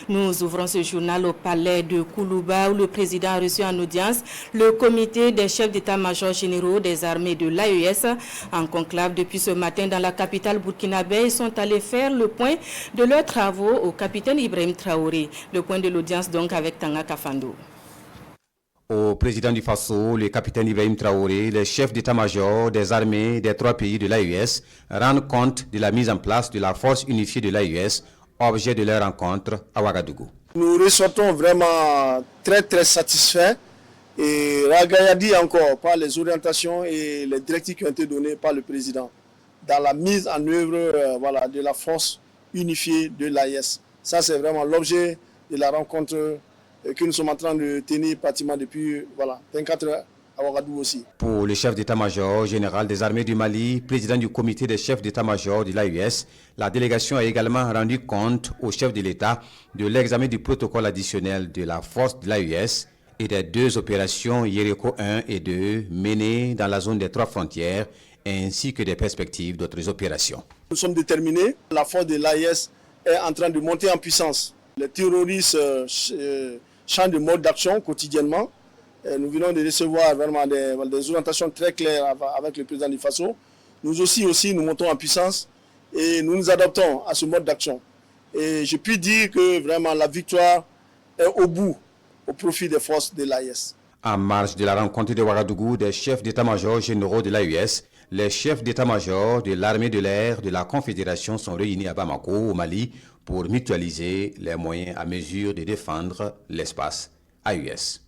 Nous ouvrons ce journal au palais de Koulouba où le président a reçu en audience le comité des chefs d'état-major généraux des armées de l'AES. En conclave depuis ce matin dans la capitale burkinabé, ils sont allés faire le point de leurs travaux au capitaine Ibrahim Traoré. Le point de l'audience donc avec Tanga Kafando. Au président du Faso, le capitaine Ibrahim Traoré, les chefs d'état-major des armées des 3 pays de l'AES rendent compte de la mise en place de la force unifiée de l'AES, objet de leur rencontre à Ouagadougou. Nous ressortons vraiment très satisfaits et ragaillardis encore par les orientations et les directives qui ont été données par le président dans la mise en œuvre de la force unifiée de l'AES. Ça, c'est vraiment l'objet de la rencontre que nous sommes en train de tenir pratiquement depuis 24 heures à Ouagadougou aussi. Pour le chef d'état-major général des armées du Mali, président du comité des chefs d'état-major de l'AES, la délégation a également rendu compte au chef de l'État de l'examen du protocole additionnel de la force de l'AES et des 2 opérations Yériko 1 et 2 menées dans la zone des 3 frontières, ainsi que des perspectives d'autres opérations. Nous sommes déterminés. La force de l'AES est en train de monter en puissance. Les terroristes changent de mode d'action quotidiennement. Nous venons de recevoir vraiment des orientations très claires avec le président du Faso. Nous aussi, nous montons en puissance et nous nous adaptons à ce mode d'action. Et je puis dire que vraiment la victoire est au bout, au profit des forces de l'AES. En marge de la rencontre de Ouagadougou des chefs d'état-major généraux de l'AES, les chefs d'état-major de l'armée de l'air de la Confédération sont réunis à Bamako, au Mali, pour mutualiser les moyens à mesure de défendre l'espace AES.